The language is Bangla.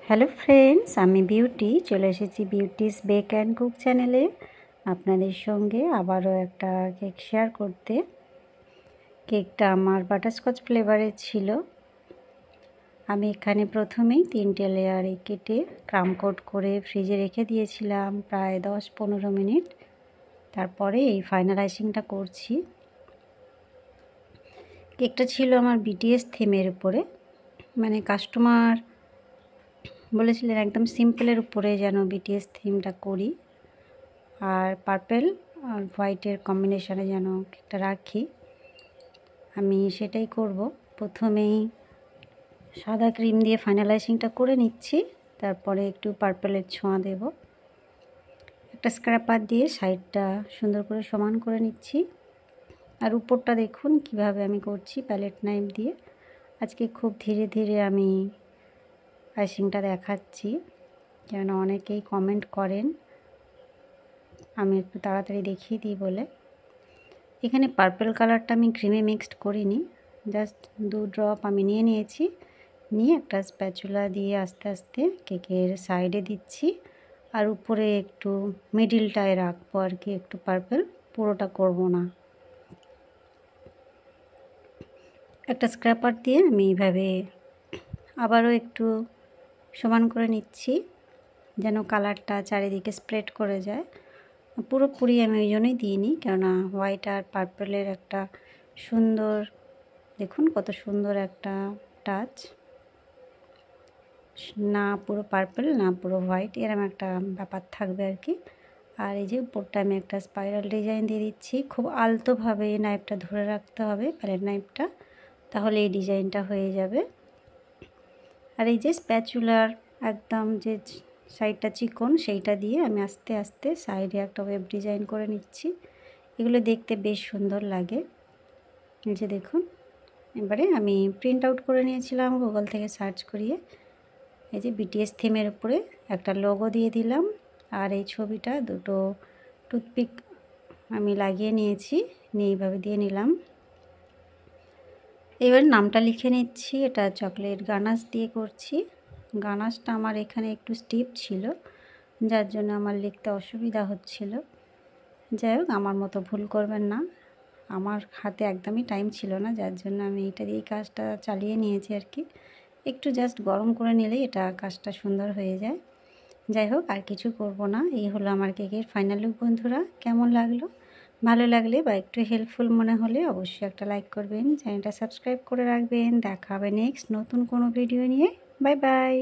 হ্যালো ফ্রেন্ডস, আমি বিউটি চলে এসেছি বিউটিস বেক অ্যান্ড কুক চ্যানেলে আপনাদের সঙ্গে আবারও একটা কেক শেয়ার করতে। কেকটা আমার বাটারস্কচ ফ্লেভারের ছিল। আমি এখানে প্রথমেই 3টে লেয়ারে কেটে ক্রাম কোট করে ফ্রিজে রেখে দিয়েছিলাম প্রায় 10-15 মিনিট। তারপরে এই ফাইনালাইজিংটা করছি। কেকটা ছিল আমার বিটিএস থিমের উপরে, মানে কাস্টমার বলেছিলেন একদম সিম্পলের উপরে যেন বিটিএস থিমটা করি, আর পার্পল আর হোয়াইটের কম্বিনেশনে যেন কেকটা রাখি। আমি সেটাই করব। প্রথমেই সাদা ক্রিম দিয়ে ফাইনালাইজিংটা করে নিচ্ছি, তারপরে একটু পার্পলের ছোঁয়া দেব। একটা স্ক্র্যাপার দিয়ে সাইডটা সুন্দর করে সমান করে নিচ্ছি। আর উপরটা দেখুন কিভাবে আমি করছি প্যালেট নাইফ দিয়ে। আজকে খুব ধীরে ধীরে আমি আইসিংটা দেখাচ্ছি, কেন অনেকেই কমেন্ট করেন আমি একটু তাড়াতাড়ি দেখিয়ে দিই বলে। এখানে পার্পল কালারটা আমি ক্রিমে মিক্সড করিনি, জাস্ট 2 ড্রপ আমি নিয়ে নিয়েছি। নিয়ে একটা স্প্যাচুলা দিয়ে আস্তে আস্তে কেকের সাইডে দিচ্ছি, আর উপরে একটু মিডিলটায় রাখবো আর কি, একটু পার্পল, পুরোটা করব না। একটা স্ক্র্যাপার দিয়ে আমি এইভাবে আবারও একটু সমান করে নিচ্ছি, যেন কালারটা চারিদিকে স্প্রেড করে যায়। পুরোপুরি আমি ওই জন্যই দিইনি, কেননা হোয়াইট আর পার্পলের একটা সুন্দর, দেখুন কত সুন্দর একটা টাচ, না পুরো পার্পল না পুরো হোয়াইট, এরকম একটা ব্যাপার থাকবে আর কি। আর এই যে উপরটা আমি একটা স্পাইরাল ডিজাইন দিয়ে দিচ্ছি। খুব আলতোভাবে নাইফটা ধরে রাখতে হবে, প্যালেট নাইফটা, তাহলে এই ডিজাইনটা হয়ে যাবে। আর এই যে স্প্যাচুলার একদম যে সাইডটা চিকন সেইটা দিয়ে আমি আস্তে আস্তে সাইডে একটা ওয়েব ডিজাইন করে নিচ্ছি। এগুলো দেখতে বেশ সুন্দর লাগে। এই যে দেখুন, এবারে আমি প্রিন্ট আউট করে নিয়েছিলাম গুগল থেকে সার্চ করিয়ে। এই যে বিটিএস থিমের উপরে একটা লোগো দিয়ে দিলাম, আর এই ছবিটা দুটো টুথপিক আমি লাগিয়ে নিয়েছি, নিয়ে এইভাবে দিয়ে নিলাম। এবার নামটা লিখে নিচ্ছি। এটা চকলেট গানাশ দিয়ে করছি। গানাশটা আমার এখানে একটু স্টিপ ছিল, যার জন্য আমার লিখতে অসুবিধা হচ্ছিল। যাই হোক, আমার মতো ভুল করবেন না। আমার হাতে একদমই টাইম ছিল না, যার জন্য আমি এটা দিয়েই কাজটা চালিয়ে নিয়েছি আর কি। একটু জাস্ট গরম করে নিলেই এটা কাজটা সুন্দর হয়ে যায়। যাই হোক, আর কিছু করব না। এই হলো আমার কেকের ফাইনাল লুক। বন্ধুরা, কেমন লাগলো? ভালো লাগলে বা একটু হেল্পফুল মনে হলে অবশ্যই একটা লাইক করবেন, চ্যানেলটা সাবস্ক্রাইব করে রাখবেন। দেখা হবে নেক্সট নতুন কোনো ভিডিও নিয়ে। Bye bye.